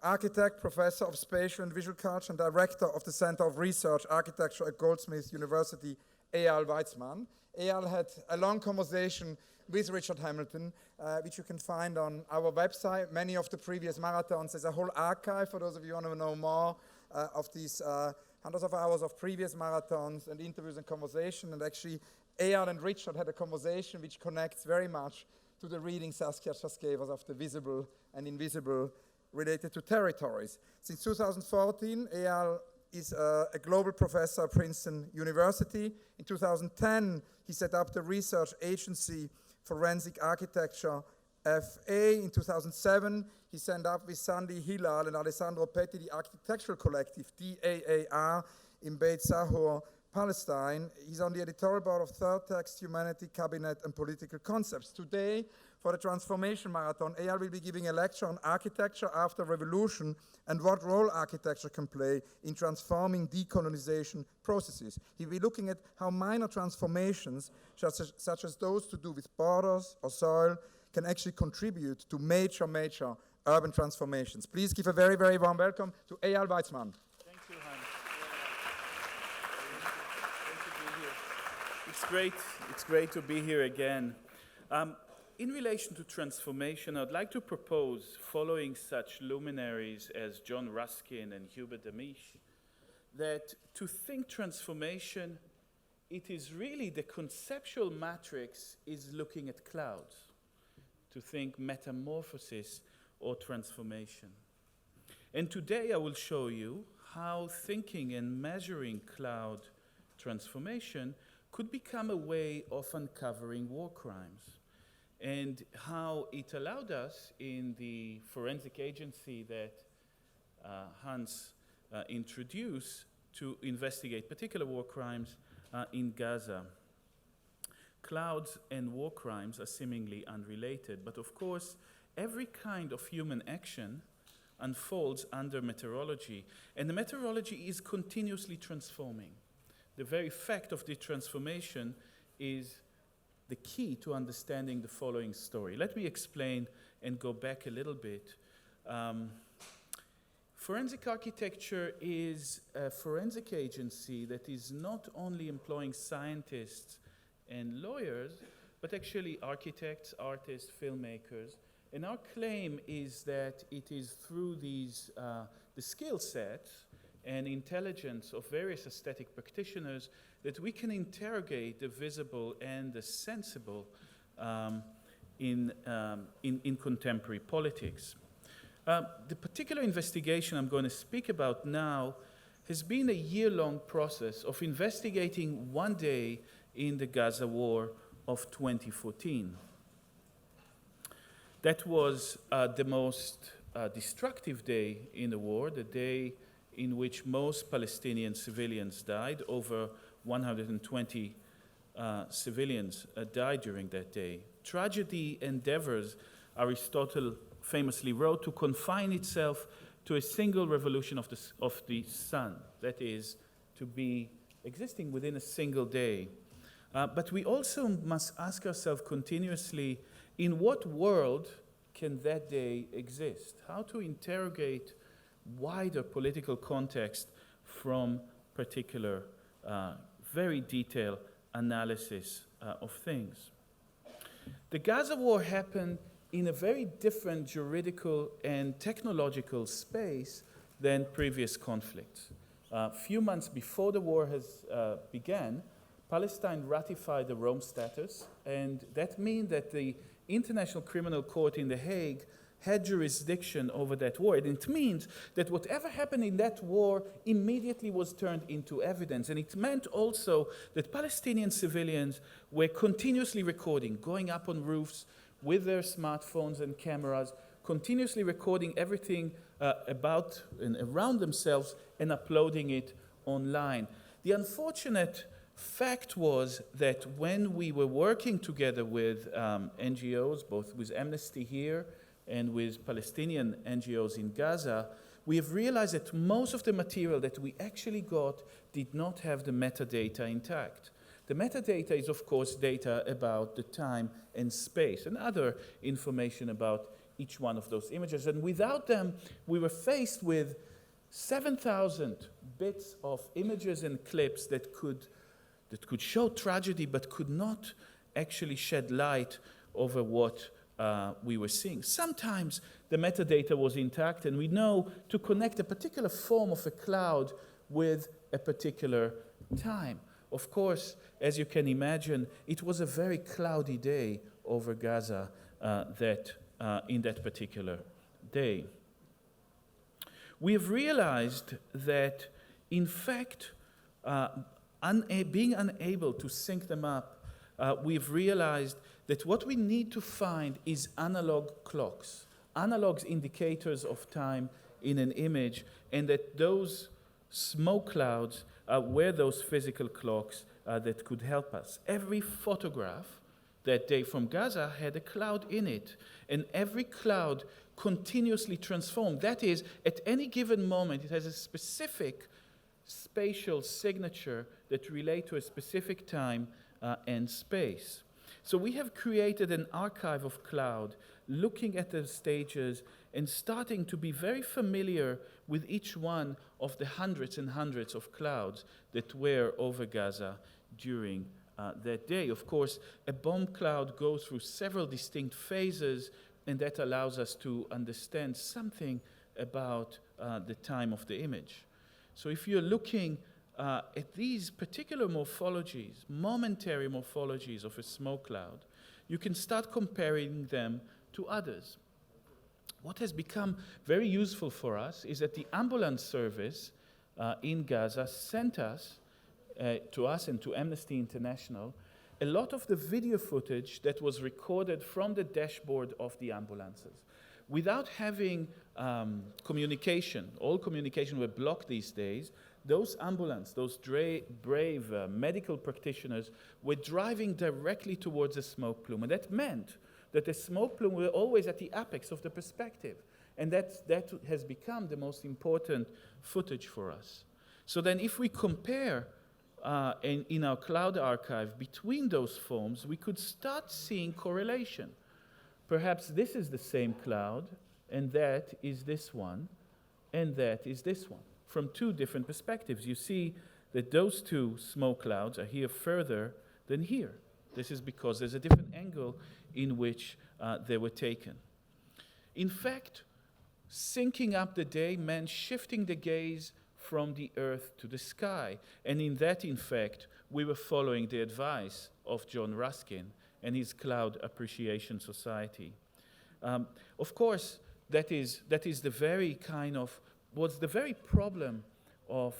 architect, professor of spatial and visual culture, and director of the Center of Research Architecture at Goldsmiths University, Eyal Weizman. Eyal had a long conversation with Richard Hamilton, which you can find on our website. Many of the previous marathons, there's a whole archive for those of you who want to know more of these hundreds of hours of previous marathons and interviews and conversation. And actually, Eyal and Richard had a conversation which connects very much to the reading Saskia just gave us of the visible and invisible related to territories. Since 2014, Eyal is a global professor at Princeton University. In 2010, he set up the research agency Forensic Architecture, FA. In 2007, he signed up with Sandy Hilal and Alessandro Petti, the architectural collective, DAAR, in Beit Sahur, Palestine. He's on the editorial board of Third Text, Humanity, Cabinet, and Political Concepts. Today, for the Transformation Marathon, Eyal will be giving a lecture on architecture after revolution and what role architecture can play in transforming decolonization processes. He'll be looking at how minor transformations, such as those to do with borders or soil, can actually contribute to major urban transformations. Please give a very, very warm welcome to Eyal Weizman. Thank you, Hans. Great to be here. It's great to be here again. In relation to transformation, I'd like to propose, following such luminaries as John Ruskin and Hubert Damisch, that to think transformation, it is really the conceptual matrix is looking at clouds, to think metamorphosis or transformation. And today I will show you how thinking and measuring cloud transformation could become a way of uncovering war crimes, and how it allowed us in the forensic agency that Hans introduced to investigate particular war crimes in Gaza. Clouds and war crimes are seemingly unrelated, but of course, every kind of human action unfolds under meteorology, and the meteorology is continuously transforming. The very fact of the transformation is the key to understanding the following story. Let me explain and go back a little bit. Forensic architecture is a forensic agency that is not only employing scientists and lawyers, but actually architects, artists, filmmakers. And our claim is that it is through these, the skill sets and intelligence of various aesthetic practitioners that we can interrogate the visible and the sensible in contemporary politics. The particular investigation I'm going to speak about now has been a year-long process of investigating one day in the Gaza war of 2014. That was the most destructive day in the war, the day in which most Palestinian civilians died. Over 120 civilians died during that day. Tragedy endeavors, Aristotle famously wrote, to confine itself to a single revolution of the sun, that is, to be existing within a single day. But we also must ask ourselves continuously, in what world can that day exist? How to interrogate wider political context from particular very detailed analysis of things. The Gaza war happened in a very different juridical and technological space than previous conflicts. A few months before the war has began, Palestine ratified the Rome Statute, and that means that the International Criminal Court in The Hague had jurisdiction over that war. And it means that whatever happened in that war immediately was turned into evidence. And it meant also that Palestinian civilians were continuously recording, going up on roofs with their smartphones and cameras, continuously recording everything about and around themselves and uploading it online. The unfortunate fact was that when we were working together with NGOs, both with Amnesty here and with Palestinian NGOs in Gaza, we have realized that most of the material that we actually got did not have the metadata intact. The metadata is, of course, data about the time and space and other information about each one of those images. And without them, we were faced with 7,000 bits of images and clips that could show tragedy but could not actually shed light over what we were seeing. Sometimes the metadata was intact, and we know to connect a particular form of a cloud with a particular time. Of course, as you can imagine, it was a very cloudy day over Gaza in that particular day. We have realized that, in fact, being unable to sync them up, we've realized that what we need to find is analog clocks, analog indicators of time in an image, and that those smoke clouds were those physical clocks that could help us. Every photograph that day from Gaza had a cloud in it, and every cloud continuously transformed. That is, at any given moment, it has a specific spatial signature that relate to a specific time and space. So we have created an archive of cloud, looking at the stages and starting to be very familiar with each one of the hundreds and hundreds of clouds that were over Gaza during that day. Of course, a bomb cloud goes through several distinct phases, and that allows us to understand something about the time of the image. So if you're looking at these particular morphologies, momentary morphologies of a smoke cloud, you can start comparing them to others. What has become very useful for us is that the ambulance service in Gaza sent us, to us and to Amnesty International, a lot of the video footage that was recorded from the dashboard of the ambulances. Without having communication, all communication were blocked these days, those brave medical practitioners were driving directly towards the smoke plume. And that meant that the smoke plume were always at the apex of the perspective. And that has become the most important footage for us. So then if we compare in our cloud archive between those forms, we could start seeing correlation. Perhaps this is the same cloud, and that is this one, and that is this one. From two different perspectives, you see that those two smoke clouds are here further than here. This is because there's a different angle in which they were taken. In fact, syncing up the day meant shifting the gaze from the earth to the sky. And in that, in fact, we were following the advice of John Ruskin and his Cloud Appreciation Society. Of course, that is the very kind of, was the very problem of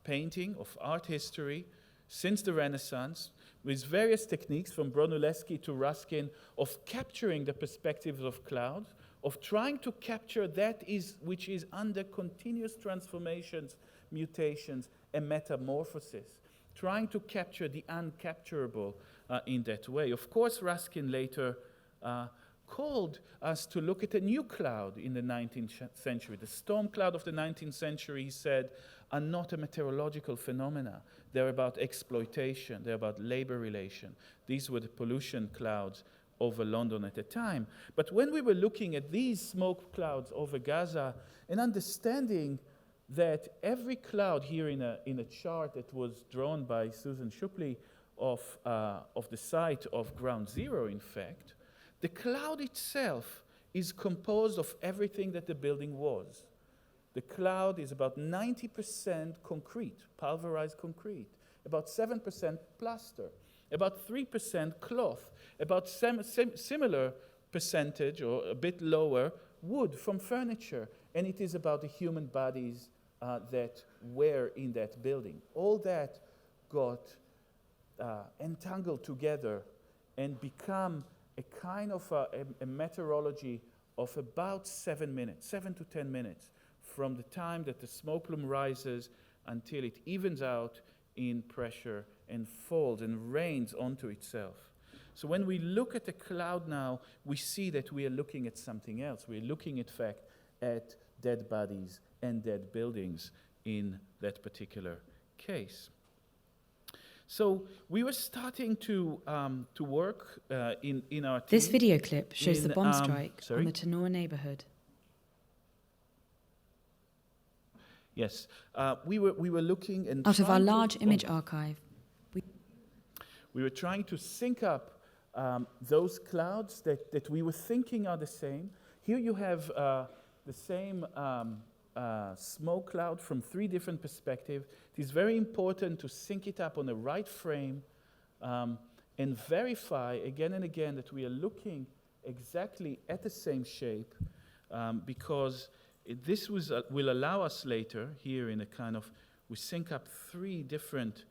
painting, of art history, since the Renaissance, with various techniques from Brunelleschi to Ruskin of capturing the perspectives of clouds, of trying to capture that which is under continuous transformations, mutations, and metamorphosis, trying to capture the uncapturable in that way. Of course, Ruskin later called us to look at a new cloud in the 19th century. The storm cloud of the 19th century, he said, are not a meteorological phenomena. They're about exploitation. They're about labor relation. These were the pollution clouds over London at the time. But when we were looking at these smoke clouds over Gaza and understanding that every cloud here in a chart that was drawn by Susan Shupley of the site of Ground Zero, in fact, the cloud itself is composed of everything that the building was. The cloud is about 90% concrete, pulverized concrete, about 7% plaster, about 3% cloth, about similar percentage, or a bit lower, wood from furniture. And it is about the human bodies that were in that building. All that got entangled together and become a kind of a meteorology of about 7 to 10 minutes, from the time that the smoke plume rises until it evens out in pressure and falls and rains onto itself. So when we look at the cloud now, we see that we are looking at something else. We're looking, in fact, at dead bodies and dead buildings in that particular case. So we were starting to work in our team. This video clip shows the bomb strike sorry? on the Tannour neighborhood. Yes, we were looking and Out of our trying to- large image archive, we were trying to sync up those clouds that we were thinking are the same. Here you have the same smoke cloud from 3 different perspectives. It is very important to sync it up on the right frame and verify again and again that we are looking exactly at the same shape because this will allow us later, here in a kind of, we sync up 3 different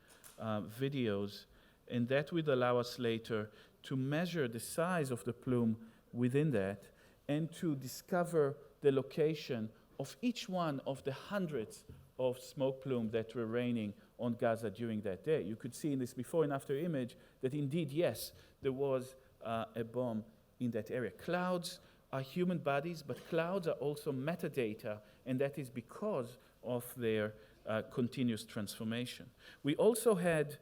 videos, and that would allow us later to measure the size of the plume within that and to discover the location of each one of the hundreds of smoke plumes that were raining on Gaza during that day. You could see in this before and after image that indeed, yes, there was a bomb in that area. Clouds are human bodies, but clouds are also metadata, and that is because of their continuous transformation. We also had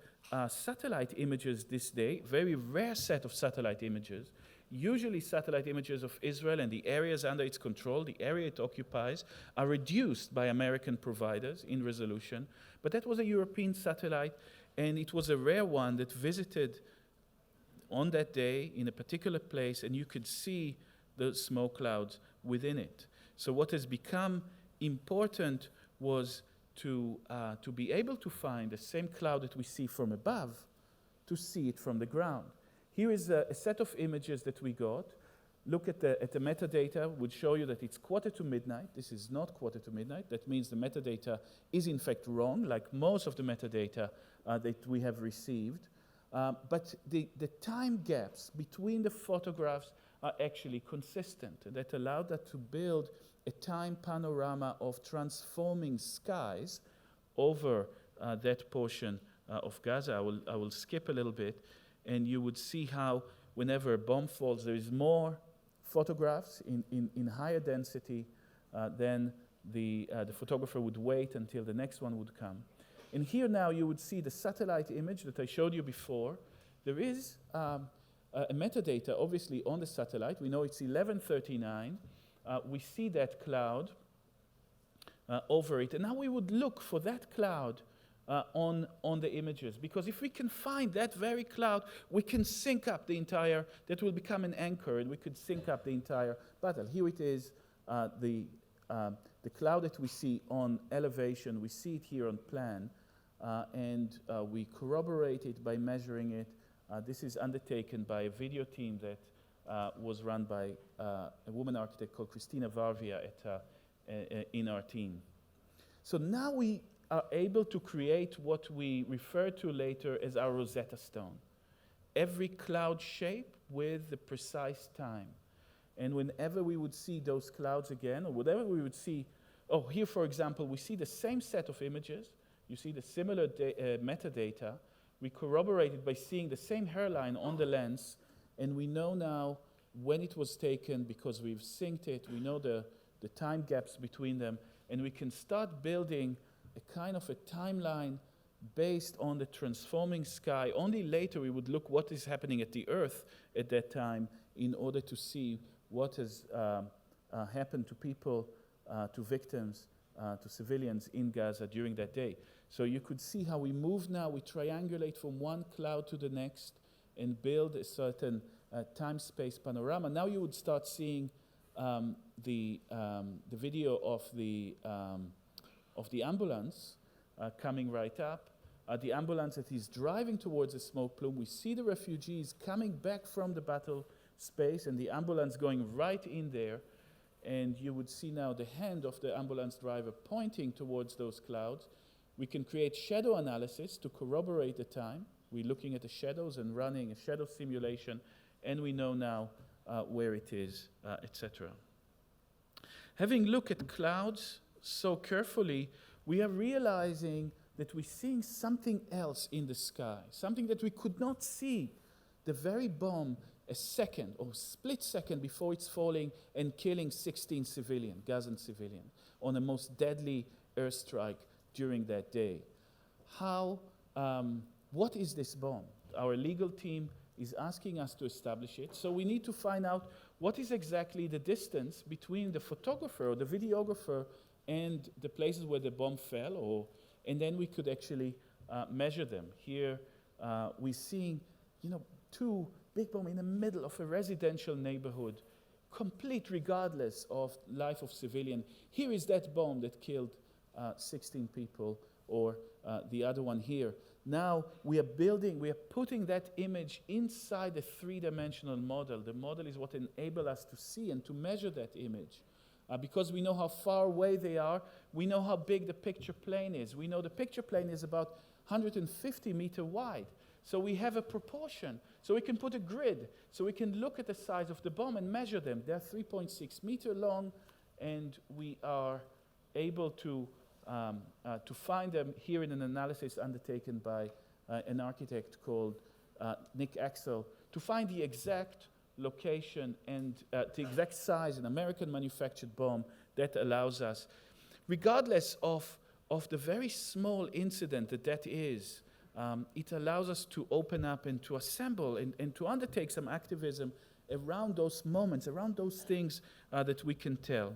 satellite images this day, very rare set of satellite images, usually satellite images of Israel and the areas under its control, the area it occupies, are reduced by American providers in resolution, but that was a European satellite, and it was a rare one that visited on that day in a particular place, and you could see the smoke clouds within it. So what has become important was to be able to find the same cloud that we see from above, to see it from the ground. Here is a set of images that we got. Look at the metadata, would show you that it's 1:45. This is not 1:45. That means the metadata is in fact wrong, like most of the metadata that we have received. But the time gaps between the photographs are actually consistent. And that allowed us to build a time panorama of transforming skies over that portion of Gaza. I will skip a little bit, and you would see how whenever a bomb falls, there is more photographs in higher density, then the photographer would wait until the next one would come. And here now you would see the satellite image that I showed you before. There is a metadata, obviously, on the satellite. We know it's 1139. We see that cloud over it. And now we would look for that cloud on the images. Because if we can find that very cloud, we can sync up the entire, that will become an anchor, and we could sync up the entire battle. Here it is, the cloud that we see on elevation. We see it here on plan. And we corroborate it by measuring it. This is undertaken by a video team that was run by a woman architect called Christina Varvia in our team. So now we are able to create what we refer to later as our Rosetta Stone. Every cloud shape with the precise time. And whenever we would see those clouds again, or whatever we would see, oh, here, for example, we see the same set of images. You see the similar metadata. We corroborate it by seeing the same hairline on the lens, and we know now when it was taken because we've synced it. We know the time gaps between them, and we can start building a kind of a timeline based on the transforming sky. Only later we would look what is happening at the Earth at that time in order to see what has happened to people, to victims, to civilians in Gaza during that day. So you could see how we move now. We triangulate from one cloud to the next and build a certain time-space panorama. Now you would start seeing the video of the ambulance coming right up. The ambulance that is driving towards the smoke plume. We see the refugees coming back from the battle space, and the ambulance going right in there. And you would see now the hand of the ambulance driver pointing towards those clouds. We can create shadow analysis to corroborate the time. We're looking at the shadows and running a shadow simulation, and we know now where it is, etc. Having looked at clouds so carefully, we are realizing that we're seeing something else in the sky, something that we could not see. The very bomb, a second or split second before it's falling and killing 16 civilians, Gazan civilians, on the most deadly airstrike during that day. How what is this bomb? Our legal team is asking us to establish it, so we need to find out what is exactly the distance between the photographer or the videographer and the places where the bomb fell, and then we could actually measure them. Here we're seeing, two big bombs in the middle of a residential neighborhood, complete regardless of life of civilian. Here is that bomb that killed 16 people, or the other one here. Now we are putting that image inside a three-dimensional model. The model is what enables us to see and to measure that image. Because we know how far away they are, we know how big the picture plane is. We know the picture plane is about 150 meters wide. So we have a proportion. So we can put a grid. So we can look at the size of the bomb and measure them. They're 3.6 meters long, and we are able to find them here in an analysis undertaken by an architect called Nick Axel, to find the exact location and the exact size, an American manufactured bomb that allows us, regardless of the very small incident that is, it allows us to open up and to assemble and to undertake some activism around those moments, around those things that we can tell.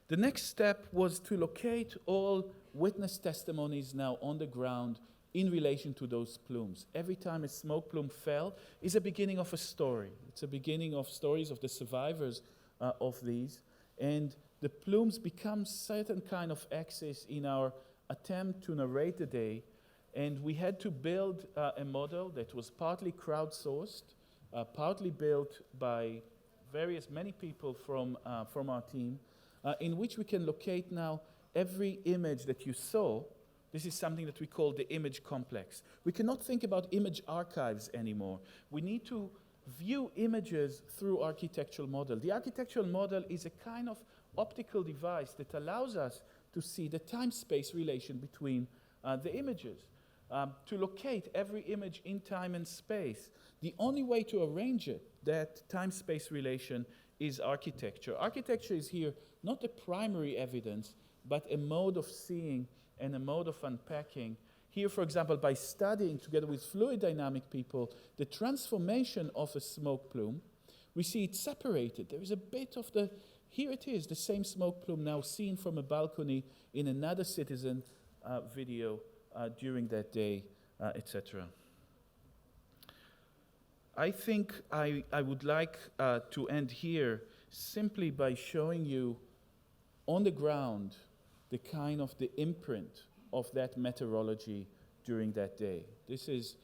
The next step was to locate all witness testimonies now on the ground in relation to those plumes. Every time a smoke plume fell is a beginning of a story. It's a beginning of stories of the survivors of these. And the plumes become certain kind of axis in our attempt to narrate the day. And we had to build a model that was partly crowdsourced, partly built by many people from our team, in which we can locate now every image that you saw. This is something that we call the image complex. We cannot think about image archives anymore. We need to view images through architectural model. The architectural model is a kind of optical device that allows us to see the time-space relation between the images, to locate every image in time and space. The only way to arrange it, that time-space relation, is architecture. Architecture is here not the primary evidence, but a mode of seeing and a mode of unpacking. Here, for example, by studying together with fluid dynamic people the transformation of a smoke plume, we see it separated. There is a bit of here it is, the same smoke plume now seen from a balcony in another citizen video during that day, etc. I think I would like to end here simply by showing you on the ground the imprint of that meteorology during that day. This is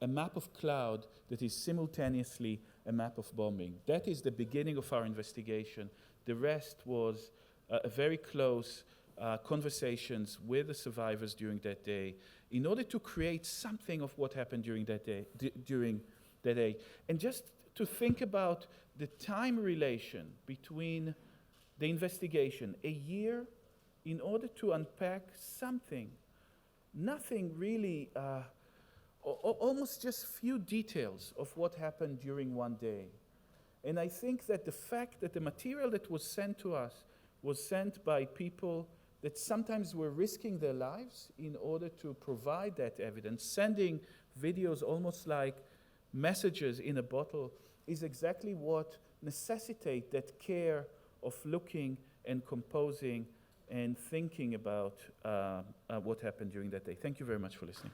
a map of cloud that is simultaneously a map of bombing. That is the beginning of our investigation. The rest was a very close conversations with the survivors during that day in order to create something of what happened during that day. And just to think about the time relation between the investigation, a year, in order to unpack something, nothing really, almost just few details of what happened during one day. And I think that the fact that the material that was sent to us was sent by people that sometimes were risking their lives in order to provide that evidence, sending videos almost like messages in a bottle, is exactly what necessitates that care of looking and composing and thinking about what happened during that day. Thank you very much for listening.